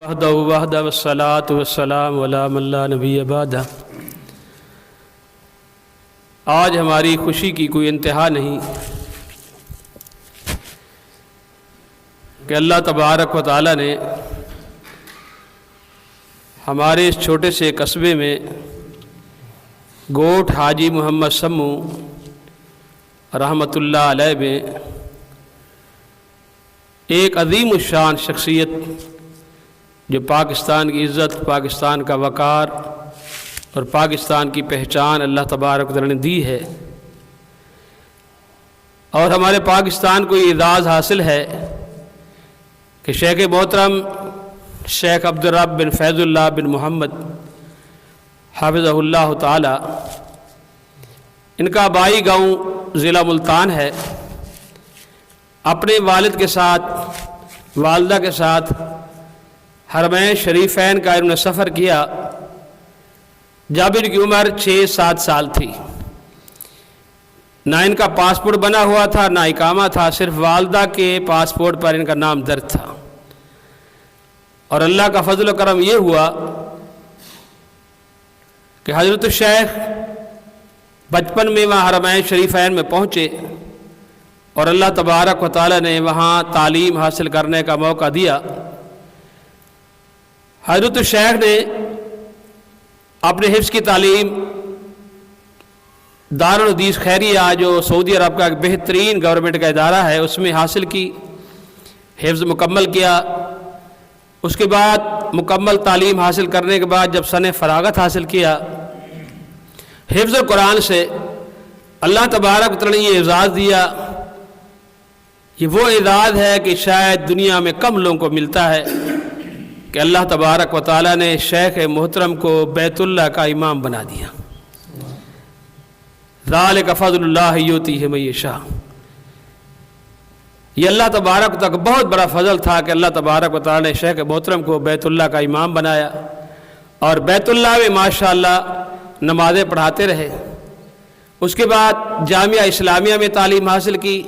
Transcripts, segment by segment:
وحدہ والصلاة والسلام علی من لا نبی بعدہ۔ آج ہماری خوشی کی کوئی انتہا نہیں کہ اللہ تبارک و تعالی نے ہمارے اس چھوٹے سے قصبے میں گوٹھ حاجی محمد سمو رحمۃ اللہ علیہ میں ایک عظیم الشان شخصیت جو پاکستان کی عزت، پاکستان کا وقار اور پاکستان کی پہچان اللہ تبارک و تعالی نے دی ہے، اور ہمارے پاکستان کو یہ اعزاز حاصل ہے کہ شیخ محترم شیخ عبدالرب بن فیض اللہ بن محمد حافظہ اللہ تعالی، ان کا آبائی گاؤں ضلع ملتان ہے، اپنے والد کے ساتھ والدہ کے ساتھ حرمین شریفین کا انہوں نے سفر کیا جب ان کی عمر 6-7 سال تھی۔ نہ ان کا پاسپورٹ بنا ہوا تھا، نہ اقامہ تھا، صرف والدہ کے پاسپورٹ پر ان کا نام درج تھا، اور اللہ کا فضل و کرم یہ ہوا کہ حضرت الشیخ بچپن میں وہاں حرمین شریفین میں پہنچے اور اللہ تبارک و تعالی نے وہاں تعلیم حاصل کرنے کا موقع دیا۔ حضرت الشیخ نے اپنے حفظ کی تعلیم دارالحدیث خیریہ جو سعودی عرب کا ایک بہترین گورنمنٹ کا ادارہ ہے اس میں حاصل کی، حفظ مکمل کیا۔ اس کے بعد مکمل تعلیم حاصل کرنے کے بعد جب سن فراغت حاصل کیا، حفظ القرآن سے اللہ تبارک و تعالی نے یہ اعزاز دیا۔ یہ وہ اعزاز ہے کہ شاید دنیا میں کم لوگوں کو ملتا ہے کہ اللہ تبارک و تعالی نے شیخ محترم کو بیت اللہ کا امام بنا دیا۔ ذالک فضل اللہ یؤتیہ من یشاء۔ یہ اللہ تبارک و تعالی کا بہت بڑا فضل تھا کہ اللہ تبارک و تعالی نے شیخ محترم کو بیت اللہ کا امام بنایا، اور بیت اللہ میں ماشاءاللہ نمازیں پڑھاتے رہے۔ اس کے بعد جامعہ اسلامیہ میں تعلیم حاصل کی،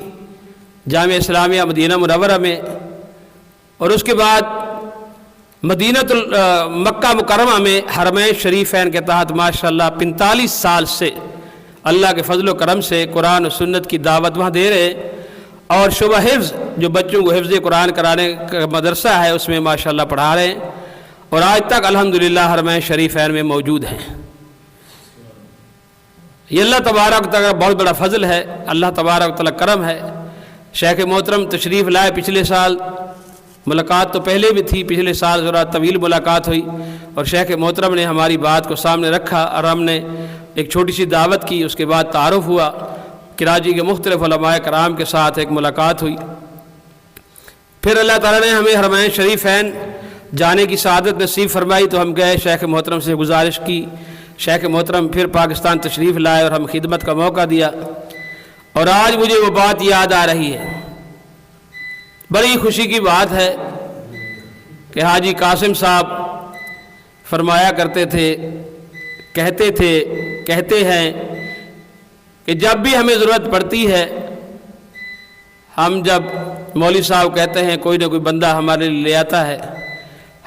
جامعہ اسلامیہ مدینہ منورہ میں، اور اس کے بعد مکہ مکرمہ میں حرمین شریفین کے تحت ماشاءاللہ 45 سال سے اللہ کے فضل و کرم سے قرآن و سنت کی دعوت وہاں دے رہے، اور شعبہ حفظ جو بچوں کو حفظ قرآن کرانے کا مدرسہ ہے اس میں ماشاءاللہ پڑھا رہے ہیں، اور آج تک الحمدللہ حرمین شریفین میں موجود ہیں۔ یہ اللہ تبارک و تعالی کا بہت بڑا فضل ہے، اللہ تبارک و تعالی کرم ہے۔ شیخ محترم تشریف لائے پچھلے سال، ملاقات تو پہلے بھی تھی، پچھلے سال ذرا طویل ملاقات ہوئی، اور شیخ محترم نے ہماری بات کو سامنے رکھا اور ہم نے ایک چھوٹی سی دعوت کی۔ اس کے بعد تعارف ہوا، کراچی کے مختلف علماء کرام کے ساتھ ایک ملاقات ہوئی۔ پھر اللہ تعالیٰ نے ہمیں حرمین شریفین جانے کی سعادت نصیب فرمائی تو ہم گئے، شیخ محترم سے گزارش کی، شیخ محترم پھر پاکستان تشریف لائے اور ہم خدمت کا موقع دیا، اور آج مجھے وہ بات یاد آ رہی ہے۔ بڑی خوشی کی بات ہے کہ حاجی قاسم صاحب فرمایا کرتے تھے، کہتے ہیں کہ جب بھی ہمیں ضرورت پڑتی ہے، ہم جب مولوی صاحب کہتے ہیں کوئی نہ کوئی بندہ ہمارے لیے لے آتا ہے،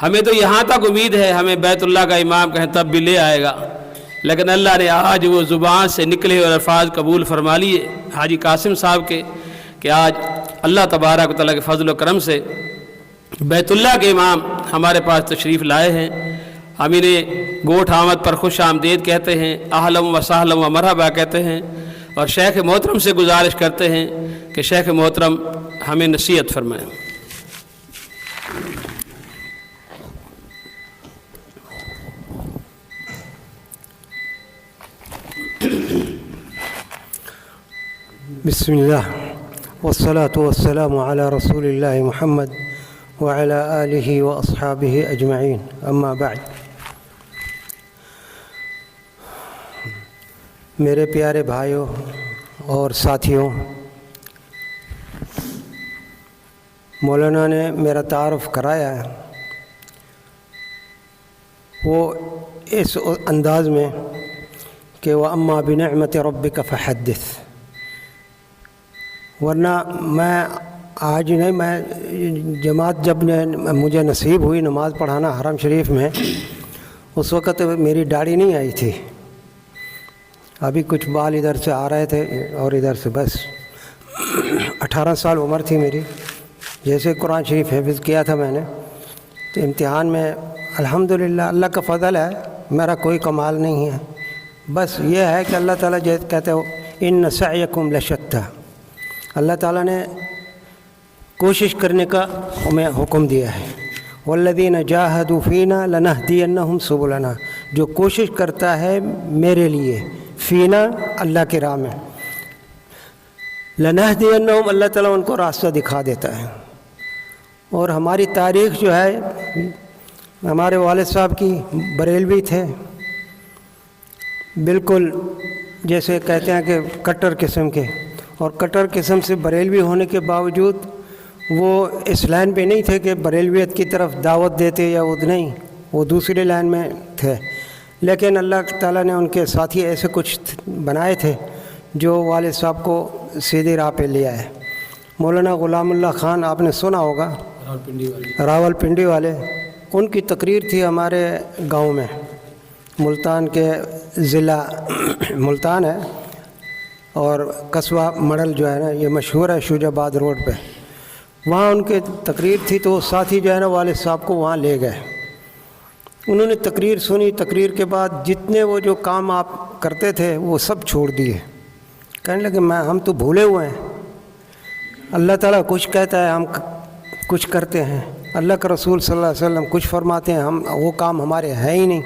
ہمیں تو یہاں تک امید ہے ہمیں بیت اللہ کا امام کہیں تب بھی لے آئے گا، لیکن اللہ نے آج وہ زبان سے نکلے اور الفاظ قبول فرما لیے حاجی قاسم صاحب کے کہ آج اللہ تبارک و تعالیٰ کے فضل و کرم سے بیت اللہ کے امام ہمارے پاس تشریف لائے ہیں۔ ہم انہیں گوٹھ آمد پر خوش آمدید کہتے ہیں، اہلا و سہلا و مرحبا کہتے ہیں، اور شیخ محترم سے گزارش کرتے ہیں کہ شیخ محترم ہمیں نصیحت فرمائیں۔ بسم اللہ والصلاة والسلام علی رسول اللہ محمد وعلی آلہ واصحابہ اجمعین، اما بعد۔ میرے پیارے بھائیوں اور ساتھیوں، مولانا نے میرا تعارف کرایا ہے وہ اس انداز میں کہ وَأَمَّا بِنِعْمَةِ رَبِّكَ فَحَدِّثْ، ورنہ میں آج نہیں، میں جماعت جب مجھے نصیب ہوئی نماز پڑھانا حرم شریف میں، اس وقت میری داڑھی نہیں آئی تھی، ابھی کچھ بال ادھر سے آ رہے تھے اور ادھر سے، بس 18 سال عمر تھی میری۔ جیسے قرآن شریف حفظ کیا تھا میں نے، تو امتحان میں الحمدللہ اللہ کا فضل ہے، میرا کوئی کمال نہیں ہے، بس یہ ہے کہ اللہ تعالیٰ جیسے کہتے ہو ان سعیکم لشتی، اللہ تعالیٰ نے کوشش کرنے کا ہمیں حکم دیا ہے، والذین جاہدوا فینا لنہدینہم سبلنا، جو کوشش کرتا ہے میرے لیے، فینا اللہ کے راہ میں، لنہدینہم اللہ تعالیٰ ان کو راستہ دکھا دیتا ہے۔ اور ہماری تاریخ جو ہے، ہمارے والد صاحب کی بریلوی تھے، بالکل جیسے کہتے ہیں کہ کٹر قسم کے، اور کٹر قسم سے بریلوی ہونے کے باوجود وہ اس لائن پہ نہیں تھے کہ بریلویت کی طرف دعوت دیتے یا وہ نہیں، وہ دوسری لائن میں تھے، لیکن اللہ تعالیٰ نے ان کے ساتھی ایسے کچھ بنائے تھے جو والد صاحب کو سیدھی راہ پہ لے آئے۔ مولانا غلام اللہ خان آپ نے سنا ہوگا، راول پنڈی والے، ان کی تقریر تھی ہمارے گاؤں میں، ملتان کے ضلع ملتان ہے اور قصبہ مڑل جو ہے نا یہ مشہور ہے شوج آباد روڈ پہ، وہاں ان کے تقریر تھی، تو ساتھی جو ہے نا والد صاحب کو وہاں لے گئے، انہوں نے تقریر سنی، تقریر کے بعد جتنے وہ جو کام آپ کرتے تھے وہ سب چھوڑ دیے، کہنے لگے ہم تو بھولے ہوئے ہیں، اللہ تعالیٰ کچھ کہتا ہے ہم کچھ کرتے ہیں، اللہ کا رسول صلی اللہ علیہ وسلم کچھ فرماتے ہیں، ہم وہ کام ہمارے ہے ہی نہیں۔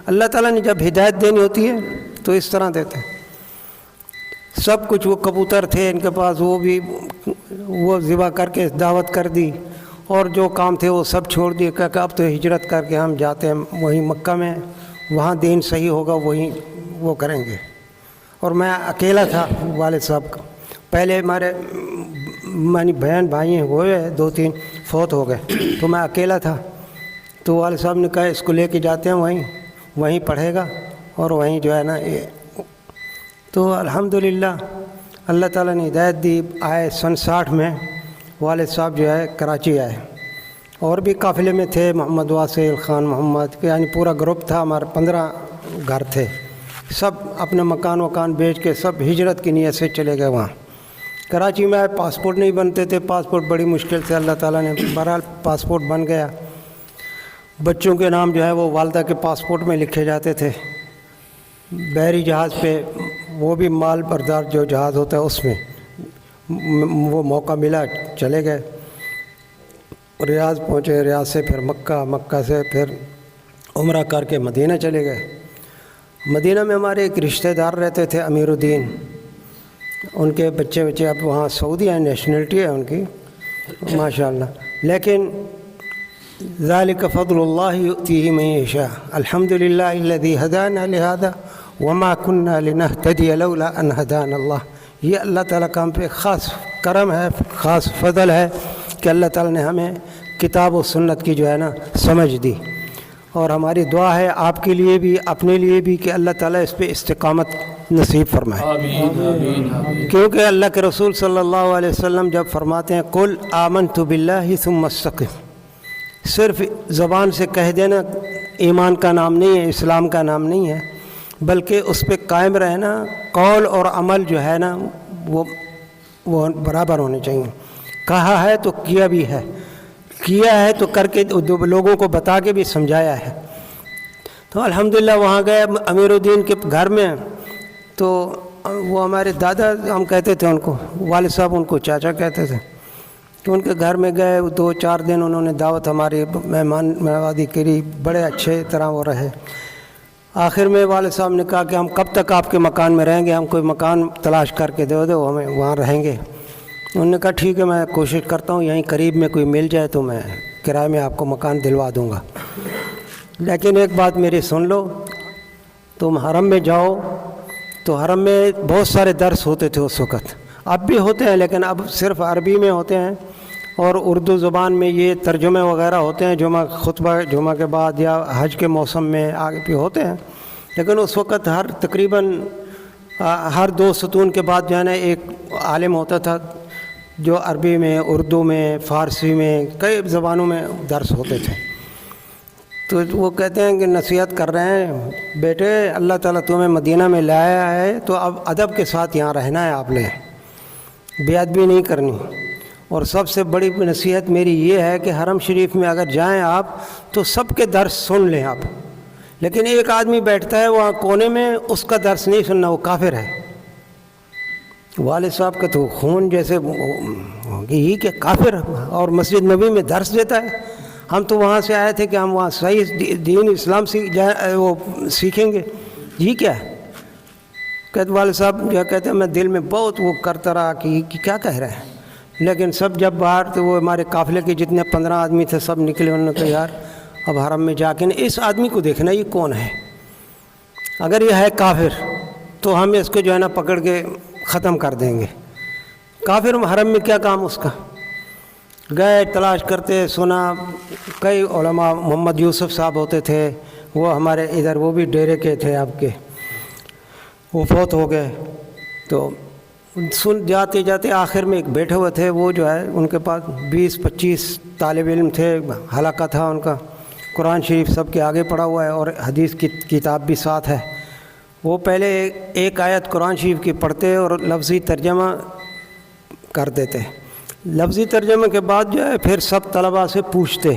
اللہ تعالیٰ نے جب ہدایت دینی ہوتی ہے تو اس طرح دیتے ہیں۔ سب کچھ، وہ کبوتر تھے ان کے پاس، وہ بھی وہ ذبح کر کے دعوت کر دی، اور جو کام تھے وہ سب چھوڑ دیے، کہ اب تو ہجرت کر کے ہم جاتے ہیں وہیں مکہ میں، وہاں دین صحیح ہوگا وہیں وہ کریں گے۔ اور میں اکیلا تھا والد صاحب کا، پہلے ہمارے بہن بھائی ہوئے 2-3 فوت ہو گئے، تو میں اکیلا تھا، تو والد صاحب نے کہا اس کو لے کے جاتے ہیں وہیں پڑھے گا اور وہیں جو ہے نا تو الحمدللہ اللہ تعالیٰ نے ہدایت دی۔ آئے سن 60 میں والد صاحب جو ہے کراچی آئے، اور بھی قافلے میں تھے محمد واسع خان محمد، یعنی پورا گروپ تھا ہمارا، 15 گھر تھے، سب اپنے مکان بیچ کے سب ہجرت کی نیت سے چلے گئے وہاں۔ کراچی میں آئے، پاسپورٹ نہیں بنتے تھے، پاسپورٹ بڑی مشکل سے اللہ تعالیٰ نے بہرحال پاسپورٹ بن گیا۔ بچوں کے نام جو ہے وہ والدہ کے پاسپورٹ میں لکھے جاتے تھے، بحری جہاز پہ، وہ بھی مال بردار جو جہاز ہوتا ہے اس میں، وہ موقع ملا چلے گئے، ریاض پہنچے، ریاض سے پھر مکہ، مکہ سے پھر عمرہ کر کے مدینہ چلے گئے۔ مدینہ میں ہمارے ایک رشتہ دار رہتے تھے امیر الدین، ان کے بچے اب وہاں سعودی ہیں، نیشنلٹی ہے ان کی ماشاءاللہ، لیکن ذالک فضل اللہ یؤتیہ من یشاء، الحمدللہ الذی ہدانا لہذا وما کننا لنہتدی لولا ان ہدانا اللہ۔ یہ اللہ تعالیٰ کا ہم پہ خاص کرم ہے، خاص فضل ہے کہ اللہ تعالیٰ نے ہمیں کتاب و سنت کی جو ہے نا سمجھ دی، اور ہماری دعا ہے آپ کے لیے بھی، اپنے لیے بھی، کہ اللہ تعالیٰ اس پہ استقامت نصیب فرمائے۔ آمین۔ کیونکہ اللہ کے رسول صلی اللہ علیہ وسلم جب فرماتے ہیں قل آمنت باللہ ثم استقم، صرف زبان سے کہہ دینا ایمان کا نام نہیں ہے، اسلام کا نام نہیں ہے، بلکہ اس پہ قائم رہنا، قول اور عمل جو ہے نا وہ برابر ہونے چاہیے، کہا ہے تو کیا بھی ہے، کیا ہے تو کر کے لوگوں کو بتا کے بھی سمجھایا ہے۔ تو الحمدللہ وہاں گئے امیر الدین کے گھر میں، تو وہ ہمارے دادا ہم کہتے تھے ان کو، والد صاحب ان کو چاچا کہتے تھے، تو ان کے گھر میں گئے، 2-4 دن انہوں نے دعوت ہماری مہمان نوازی کری، بڑے اچھے طرح وہ رہے۔ آخر میں والد صاحب نے کہا کہ ہم کب تک آپ کے مکان میں رہیں گے، ہم کوئی مکان تلاش کر کے دو ہمیں، وہاں رہیں گے۔ انہوں نے کہا ٹھیک ہے، میں کوشش کرتا ہوں یہیں قریب میں کوئی مل جائے تو میں کرائے میں آپ کو مکان دلوا دوں گا، لیکن ایک بات میری سن لو، تم حرم میں جاؤ تو حرم میں بہت سارے درس ہوتے تھے اس وقت، اب بھی ہوتے ہیں لیکن اب صرف عربی میں ہوتے ہیں، اور اردو زبان میں یہ ترجمے وغیرہ ہوتے ہیں، جمعہ خطبہ جمعہ کے بعد یا حج کے موسم میں آگے بھی ہوتے ہیں، لیکن اس وقت تقریباً ہر 2 ستون کے بعد جو ہے نا ایک عالم ہوتا تھا، جو عربی میں، اردو میں، فارسی میں، کئی زبانوں میں درس ہوتے تھے۔ تو وہ کہتے ہیں کہ نصیحت کر رہے ہیں، بیٹے اللہ تعالیٰ تمہیں مدینہ میں لایا ہے تو اب ادب کے ساتھ یہاں رہنا ہے، آپ نے بے ادبی نہیں کرنی۔ اور سب سے بڑی نصیحت میری یہ ہے کہ حرم شریف میں اگر جائیں آپ تو سب کے درس سن لیں آپ، لیکن ایک آدمی بیٹھتا ہے وہاں کونے میں، اس کا درس نہیں سننا، وہ کافر ہے۔ والد صاحب کا تو خون جیسے یہی کہ کافر، اور مسجد نبی میں درس دیتا ہے۔ ہم تو وہاں سے آئے تھے کہ ہم وہاں صحیح دین اسلام وہ سیکھیں گے، یہ کیا ہے؟ کہتے والد صاحب کیا کہتے ہیں، میں دل میں بہت وہ کرتا رہا کہ یہ کیا کہہ رہے ہیں، لیکن سب جب باہر تو وہ ہمارے قافلے کے جتنے 15 آدمی تھے سب نکلے، انہوں نے کہا یار اب حرم میں جا کے اس آدمی کو دیکھنا یہ کون ہے، اگر یہ ہے کافر تو ہم اس کو جو ہے نا پکڑ کے ختم کر دیں گے، کافر حرم میں کیا کام اس کا۔ گئے تلاش کرتے، سنا کئی علماء، محمد یوسف صاحب ہوتے تھے وہ ہمارے ادھر، وہ بھی ڈیرے کے تھے آپ کے، وہ فوت ہو گئے۔ تو سن جاتے جاتے آخر میں ایک بیٹھے ہوئے تھے، وہ جو ہے ان کے پاس 20-25 طالب علم تھے، حلقہ تھا ان کا، قرآن شریف سب کے آگے پڑھا ہوا ہے اور حدیث کی کتاب بھی ساتھ ہے۔ وہ پہلے ایک آیت قرآن شریف کی پڑھتے اور لفظی ترجمہ کر دیتے، لفظی ترجمے کے بعد جو ہے پھر سب طلباء سے پوچھتے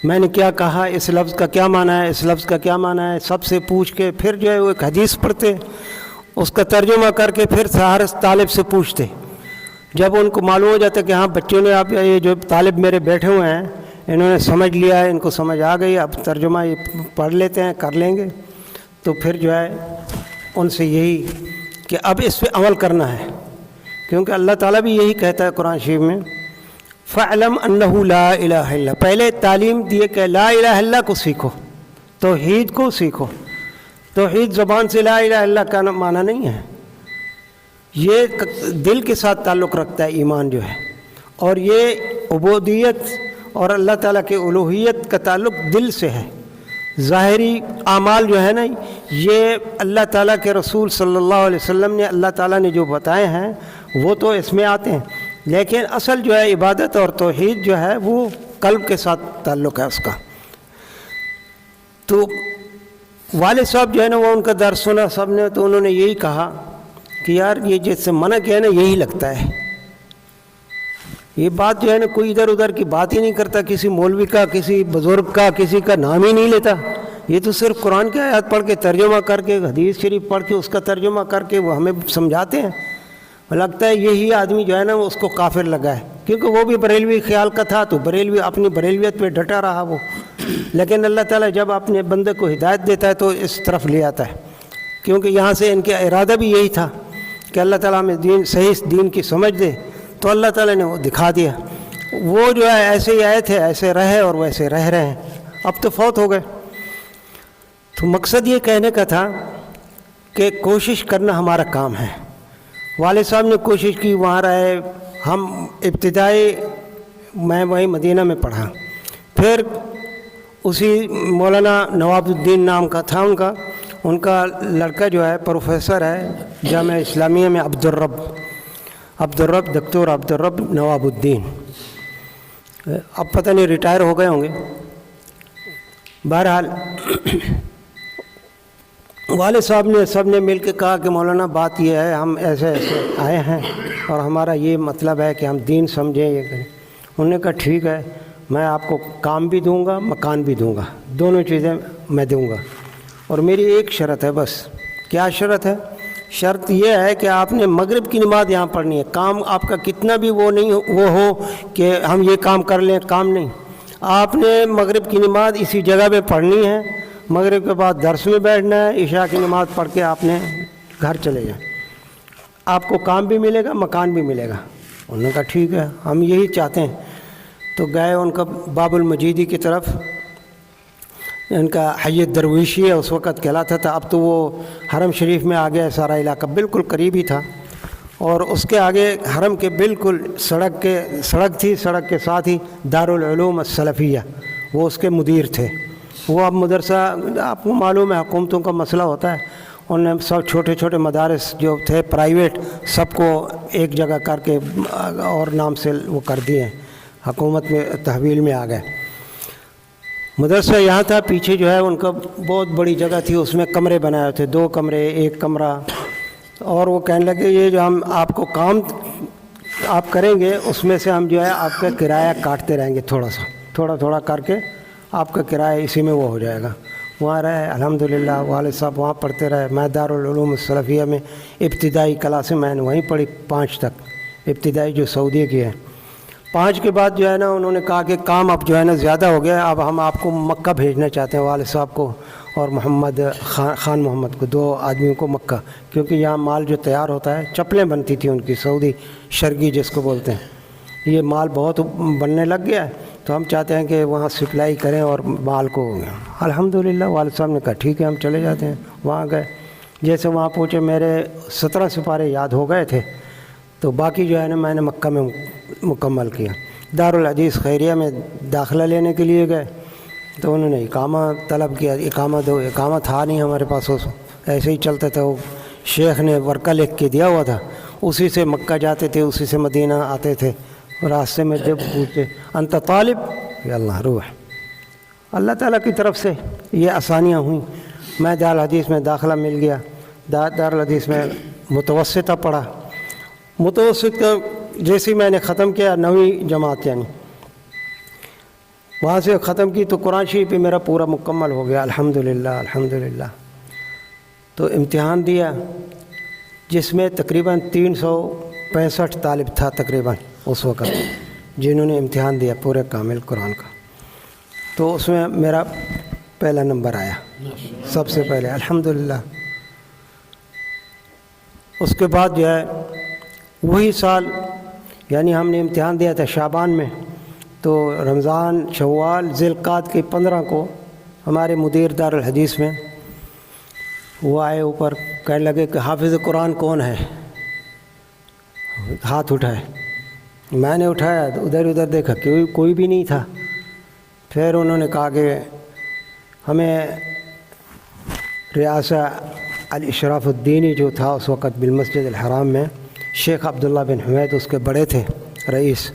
میں نے کیا کہا، اس لفظ کا کیا معنی ہے، اس لفظ کا کیا معنی ہے، سب سے پوچھ کے پھر جو ہے وہ ایک حدیث پڑھتے، اس کا ترجمہ کر کے پھر ہر طالب سے پوچھتے۔ جب ان کو معلوم ہو جاتا کہ ہاں بچوں نے، آپ یہ جو طالب میرے بیٹھے ہوئے ہیں انہوں نے سمجھ لیا ہے، ان کو سمجھ آ گئی، اب ترجمہ یہ پڑھ لیتے ہیں، کر لیں گے، تو پھر جو ہے ان سے یہی کہ اب اس پہ عمل کرنا ہے، کیونکہ اللہ تعالیٰ بھی یہی کہتا ہے قرآن شریف میں فَاعْلَمْ أَنَّهُ لَا إِلَهَ إِلَّا، پہلے تعلیم دیے کہ لا الہ الا کو سیکھو، توحید کو سیکھو۔ توحید زبان سے لا الہ الا کا معنی نہیں ہے، یہ دل کے ساتھ تعلق رکھتا ہے ایمان جو ہے، اور یہ عبودیت اور اللہ تعالیٰ کے الوہیت کا تعلق دل سے ہے۔ ظاہری اعمال جو ہے نا، یہ اللہ تعالیٰ کے رسول صلی اللہ علیہ وسلم نے، اللہ تعالیٰ نے جو بتائے ہیں وہ تو اس میں آتے ہیں، لیکن اصل جو ہے عبادت اور توحید جو ہے وہ قلب کے ساتھ تعلق ہے اس کا۔ تو والد صاحب جو ہے نا وہ ان کا درس سنا سب نے، تو انہوں نے یہی کہا کہ یار یہ جس سے منع کیا ہے نا یہی لگتا ہے، یہ بات جو ہے نا کوئی ادھر ادھر کی بات ہی نہیں کرتا، کسی مولوی کا، کسی بزرگ کا، کسی کا نام ہی نہیں لیتا، یہ تو صرف قرآن کی آیات پڑھ کے ترجمہ کر کے، حدیث شریف پڑھ کے اس کا ترجمہ کر کے وہ ہمیں سمجھاتے ہیں۔ لگتا ہے یہی آدمی جو ہے نا اس کو کافر لگا ہے، کیونکہ وہ بھی بریلوی خیال کا تھا تو بریلوی اپنی بریلویت پہ ڈٹا رہا وہ، لیکن اللہ تعالیٰ جب اپنے بندے کو ہدایت دیتا ہے تو اس طرف لے آتا ہے، کیونکہ یہاں سے ان کا ارادہ بھی یہی تھا کہ اللہ تعالیٰ ہمیں دین، صحیح دین کی سمجھ دے، تو اللہ تعالیٰ نے وہ دکھا دیا۔ وہ جو ہے ایسے ہی آئے تھے، ایسے رہے اور ویسے رہ رہے ہیں، اب تو فوت ہو گئے۔ تو مقصد یہ کہنے کا تھا کہ کوشش کرنا ہمارا کام ہے۔ والد صاحب نے کوشش کی، وہاں رہے، ہم ابتدائی میں وہیں مدینہ میں پڑھا، پھر اسی مولانا نواب الدین نام کا تھا ان کا لڑکا جو ہے پروفیسر ہے جامعہ اسلامیہ میں، عبدالرب دکتور عبدالرب نواب الدین، اب پتہ نہیں ریٹائر ہو گئے ہوں گے۔ بہرحال والد صاحب نے سب نے مل کے کہا کہ مولانا بات یہ ہے، ہم ایسے ایسے آئے ہیں اور ہمارا یہ مطلب ہے کہ ہم دین سمجھیں، یہ کریں۔ انہوں نے کہا ٹھیک ہے، میں آپ کو کام بھی دوں گا، مکان بھی دوں گا، دونوں چیزیں میں دوں گا، اور میری ایک شرط ہے بس۔ کیا شرط ہے؟ شرط یہ ہے کہ آپ نے مغرب کی نماز یہاں پڑھنی ہے، کام آپ کا کتنا بھی وہ نہیں وہ ہو کہ ہم یہ کام کر لیں، کام نہیں، آپ نے مغرب کی نماز اسی جگہ پہ پڑھنی ہے، مغرب کے بعد درس میں بیٹھنا ہے، عشاء کی نماز پڑھ کے آپ نے گھر چلے جائیں، آپ کو کام بھی ملے گا، مکان بھی ملے گا۔ انہوں نے کہا ٹھیک ہے، ہم یہی چاہتے ہیں۔ تو گئے ان کا باب المجیدی کی طرف، ان کا حی درویشی ہے اس وقت کہلاتا تھا، اب تو وہ حرم شریف میں آ گیا، سارا علاقہ بالکل قریب ہی تھا، اور اس کے آگے حرم کے بالکل سڑک تھی، سڑک کے ساتھ ہی دارالعلوم السلفیہ، وہ اس کے مدیر تھے۔ وہ اب مدرسہ، آپ کو معلوم ہے حکومتوں کا مسئلہ ہوتا ہے، انہوں نے سب چھوٹے چھوٹے مدارس جو تھے پرائیویٹ سب کو ایک جگہ کر کے اور نام سے وہ کر دیے، حکومت میں تحویل میں آ گئے۔ مدرسہ یہاں تھا، پیچھے جو ہے ان کا بہت بڑی جگہ تھی، اس میں کمرے بنائے ہوئے تھے، 2 کمرے 1 کمرہ، اور وہ کہنے لگے یہ جو ہم آپ کو کام آپ کریں گے اس میں سے ہم جو ہے آپ کا کرایہ کاٹتے رہیں گے، تھوڑا تھوڑا کر کے آپ کا کرایہ اسی میں وہ ہو جائے گا۔ وہاں رہے الحمدللہ، والد صاحب وہاں پڑھتے رہے۔ میں دارالعلوم السلفیہ میں ابتدائی کلاسیں میں نے وہیں پڑھی 5 تک، ابتدائی جو سعودیہ کی ہے۔ 5 کے بعد جو ہے نا انہوں نے کہا کہ کام اب جو ہے نا زیادہ ہو گیا، اب ہم آپ کو مکہ بھیجنا چاہتے ہیں، والد صاحب کو اور محمد خان محمد کو، 2 آدمیوں کو مکہ، کیونکہ یہاں مال جو تیار ہوتا ہے، چپلیں بنتی تھیں ان کی، سعودی شرگی جس کو بولتے ہیں، یہ مال بہت بننے لگ گیا ہے، تو ہم چاہتے ہیں کہ وہاں سپلائی کریں اور مال کو الحمدللہ۔ والد صاحب نے کہا ٹھیک ہے ہم چلے جاتے ہیں۔ وہاں گئے، جیسے وہاں پہنچے میرے 17 سپارے یاد ہو گئے تھے، تو باقی جو ہے نا میں نے مکہ میں مکمل کیا۔ دارالحدیث خیریہ میں داخلہ لینے کے لیے گئے تو انہوں نے اقامہ طلب کیا، اقامہ تھا نہیں ہمارے پاس، ایسے ہی چلتا تھا، وہ شیخ نے ورقہ لکھ کے دیا ہوا تھا، اسی سے مکہ جاتے تھے، اسی سے مدینہ آتے تھے۔ راستے میں جب پوچھتے انت طالب، یا اللہ روح، اللہ تعالیٰ کی طرف سے یہ آسانیاں ہوئیں۔ میں دارالحدیث میں داخلہ مل گیا، دارالحدیث میں متوسطہ پڑھا، متوسط کا جیسے میں نے ختم کیا 9ویں جماعت، یعنی وہاں سے ختم کی تو قرآن شریف بھی میرا پورا مکمل ہو گیا الحمدللہ الحمدللہ۔ تو امتحان دیا جس میں تقریباً 365 طالب تھا تقریباً اس وقت جنہوں نے امتحان دیا پورے کامل قرآن کا، تو اس میں میرا پہلا نمبر آیا سب سے پہلے الحمدللہ۔ اس کے بعد جو ہے وہی سال، یعنی ہم نے امتحان دیا تھا شعبان میں، تو رمضان شوال ذی القعدہ کے 15 کو ہمارے مدیر دارالحدیث میں وہ آئے اوپر، کہنے لگے کہ حافظ قرآن کون ہے، ہاتھ اٹھائے۔ میں نے اٹھایا تو ادھر دیکھا کوئی بھی نہیں تھا۔ پھر انہوں نے کہا کہ ہمیں ریاسہ الاشراف الدینی جو تھا اس وقت بالمسجد الحرام میں، شیخ عبداللہ بن حمید اس کے بڑے تھے رئیس،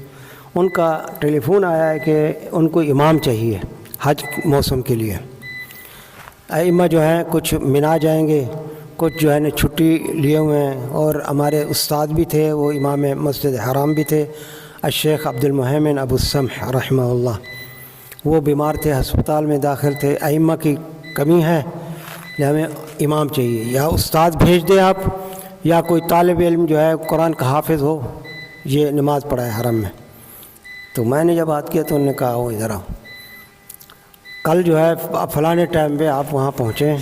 ان کا ٹیلی فون آیا ہے کہ ان کو امام چاہیے حج موسم کے لیے۔ ائمہ جو ہیں کچھ منا جائیں گے، کچھ جو ہے نا چھٹی لیے ہوئے ہیں، اور ہمارے استاد بھی تھے، وہ امام مسجد حرام بھی تھے، الشیخ عبد المحمن ابو السمح رحمہ اللہ، وہ بیمار تھے، ہسپتال میں داخل تھے۔ ائمہ کی کمی ہے، ہمیں امام چاہیے، یا استاد بھیج دیں آپ، یا کوئی طالب علم جو ہے قرآن کا حافظ ہو، یہ نماز پڑھائے حرم میں۔ تو میں نے جب بات کیا تو انہوں نے کہا وہ ادھر آؤ، کل جو ہے فلانے ٹائم پہ آپ وہاں پہنچیں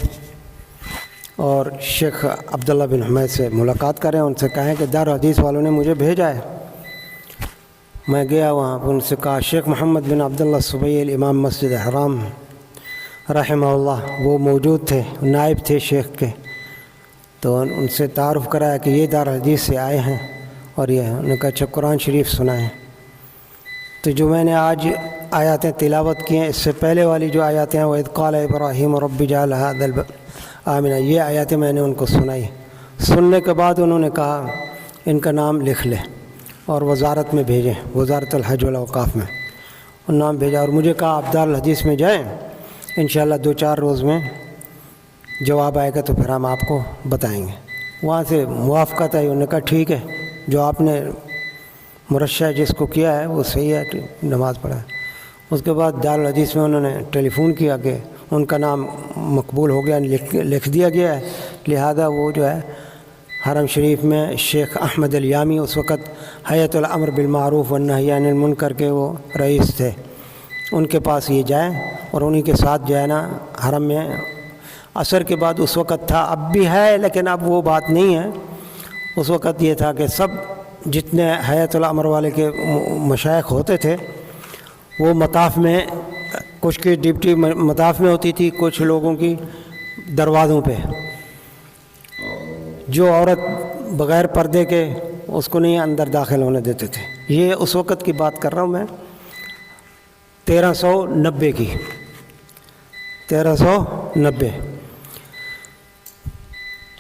اور شیخ عبداللہ بن حمید سے ملاقات کریں، ان سے کہیں کہ دارالحدیث والوں نے مجھے بھیجا ہے۔ میں گیا وہاں، ان سے کہا شیخ محمد بن عبداللہ السبیل امام مسجد حرام رحمہ اللہ وہ موجود تھے، نائب تھے شیخ کے، تو ان سے تعارف کرایا کہ یہ دارالحدیث سے آئے ہیں، اور یہ انہوں نے کہا اچھا قرآن شریف سنائیں۔ تو جو میں نے آج آیاتیں تلاوت کی ہیں، اس سے پہلے والی جو آیاتیں ہیں، وَإِذْ قَالَ إِبْرَاهِيمُ رَبِّ اجْعَلْ هَٰذَا الْبَلَدَ آمِنًا، یہ آیاتیں میں نے ان کو سنائی۔ سننے کے بعد انہوں نے کہا ان کا نام لکھ لیں اور وزارت میں بھیجیں، وزارت الحج والاوقاف میں ان نام بھیجا، اور مجھے کہا آپ دارالحدیث میں جائیں، انشاءاللہ 2-4 روز میں جواب آئے گا تو پھر ہم آپ کو بتائیں گے۔ وہاں سے موافقت آئی، انہوں نے کہا ٹھیک ہے، جو آپ نے مرشح جس کو کیا ہے وہ صحیح ہے، نماز پڑھا ہے۔ اس کے بعد دارالحدیث میں انہوں نے ٹیلی فون کیا کہ ان کا نام مقبول ہو گیا، لکھ دیا گیا ہے، لہذا وہ جو ہے حرم شریف میں شیخ احمد الیامی اس وقت ہیئت الامر بالمعروف والنہی عن المنکر کے وہ رئیس تھے، ان کے پاس یہ جائیں اور انہی کے ساتھ جو ہے نا حرم میں عصر کے بعد اس وقت تھا، اب بھی ہے لیکن اب وہ بات نہیں ہے، اس وقت یہ تھا کہ سب جتنے ہیئت الامر والے کے مشائخ ہوتے تھے وہ مطاف میں، کچھ کی ڈپٹی مطاف میں ہوتی تھی، کچھ لوگوں کی دروازوں پہ، جو عورت بغیر پردے کے اس کو نہیں اندر داخل ہونے دیتے تھے۔ یہ اس وقت کی بات کر رہا ہوں میں 1390 کی، 1390۔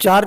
4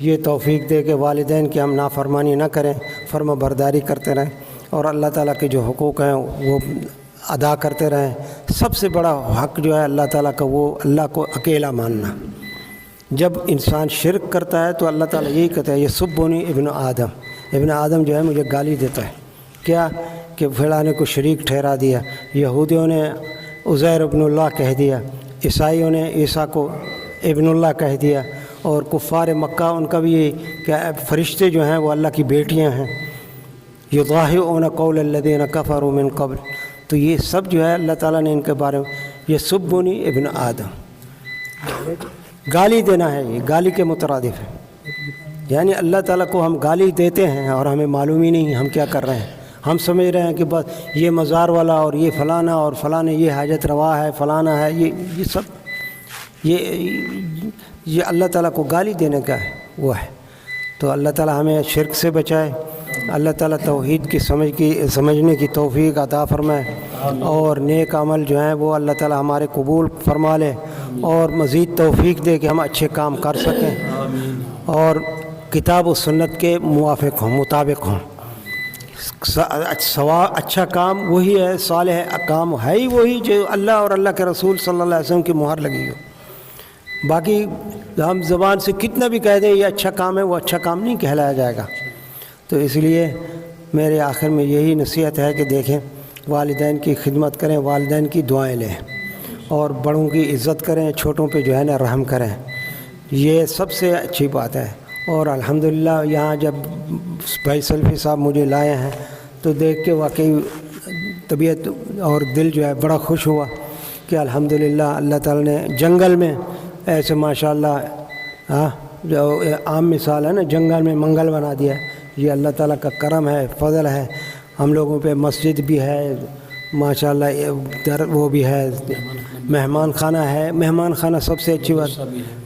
یہ توفیق دے کہ والدین کی ہم نافرمانی نہ کریں، فرما برداری کرتے رہیں، اور اللہ تعالیٰ کے جو حقوق ہیں وہ ادا کرتے رہیں۔ سب سے بڑا حق جو ہے اللہ تعالیٰ کا، وہ اللہ کو اکیلا ماننا۔ جب انسان شرک کرتا ہے تو اللہ تعالیٰ یہی کہتا ہے، یہ سبونی ابن آدم، ابن آدم جو ہے مجھے گالی دیتا ہے، کیا کہ فلانے کو شریک ٹھہرا دیا۔ یہودیوں نے عزیر ابن اللہ کہہ دیا، عیسائیوں نے عیسیٰ کو ابن اللہ کہہ دیا، اور کفار مکہ ان کا بھی یہ کہ فرشتے جو ہیں وہ اللہ کی بیٹیاں ہیں۔ یضاہئون قول الذین کفروا من قبل، تو یہ سب جو ہے اللہ تعالیٰ نے ان کے بارے میں، یہ سبونی ابن آدم، گالی دینا ہے، یہ گالی کے مترادف ہے۔ یعنی اللہ تعالیٰ کو ہم گالی دیتے ہیں اور ہمیں معلوم ہی نہیں ہم کیا کر رہے ہیں۔ ہم سمجھ رہے ہیں کہ بس یہ مزار والا اور یہ فلانا اور فلانے یہ حاجت روا ہے، فلانا ہے، یہ سب یہ اللہ تعالیٰ کو گالی دینے کا ہے، وہ ہے۔ تو اللہ تعالیٰ ہمیں شرک سے بچائے، اللہ تعالیٰ توحید کی سمجھنے کی توفیق عطا فرمائے، اور نیک عمل جو ہیں وہ اللہ تعالیٰ ہمارے قبول فرما لے، اور مزید توفیق دے کہ ہم اچھے کام کر سکیں اور کتاب و سنت کے موافق ہوں، مطابق ہوں۔ اچھا کام وہی ہے، صالح کام ہے ہی وہی جو اللہ اور اللہ کے رسول صلی اللہ علیہ وسلم کی مہر لگی ہو۔ باقی ہم زبان سے کتنا بھی کہہ دیں یہ اچھا کام ہے، وہ اچھا کام نہیں کہلایا جائے گا۔ تو اس لیے میرے آخر میں یہی نصیحت ہے کہ دیکھیں، والدین کی خدمت کریں، والدین کی دعائیں لیں، اور بڑوں کی عزت کریں، چھوٹوں پہ جو ہے نا رحم کریں، یہ سب سے اچھی بات ہے۔ اور الحمدللہ یہاں جب بھائی سلفی صاحب مجھے لائے ہیں تو دیکھ کے واقعی طبیعت اور دل جو ہے بڑا خوش ہوا کہ الحمدللہ اللہ تعالیٰ نے جنگل میں ایسے ماشاءاللہ جو عام مثال ہے نا، جنگل میں منگل بنا دیا۔ یہ اللہ تعالیٰ کا کرم ہے، فضل ہے۔ ہم لوگوں پہ مسجد بھی ہے ماشاءاللہ، وہ بھی ہے، مہمان خانہ ہے، مہمان خانہ سب سے اچھی بات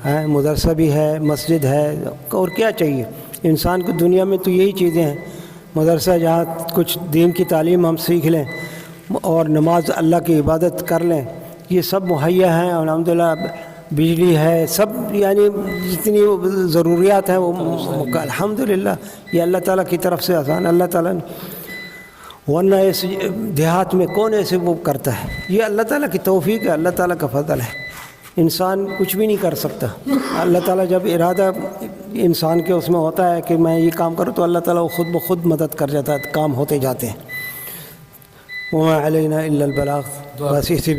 ہے، مدرسہ بھی ہے، مسجد ہے، اور کیا چاہیے انسان کو دنیا میں؟ تو یہی چیزیں ہیں، مدرسہ جہاں کچھ دین کی تعلیم ہم سیکھ لیں اور نماز اللہ کی عبادت کر لیں، یہ سب مہیا ہیں الحمدللہ۔ بجلی ہے، سب یعنی جتنی ضروریات ہیں وہ الحمدللہ یہ اللہ تعالیٰ کی طرف سے آسان، اللہ تعالیٰ نے، ورنہ اس دیہات میں کون ایسے وہ کرتا ہے؟ یہ اللہ تعالیٰ کی توفیق ہے، اللہ تعالیٰ کا فضل ہے۔ انسان کچھ بھی نہیں کر سکتا۔ اللہ تعالیٰ جب ارادہ انسان کے اس میں ہوتا ہے کہ میں یہ کام کروں تو اللہ تعالیٰ وہ خود بخود مدد کر جاتا ہے، کام ہوتے جاتے ہیں۔ وما علینا الا البلاغ، بس اسی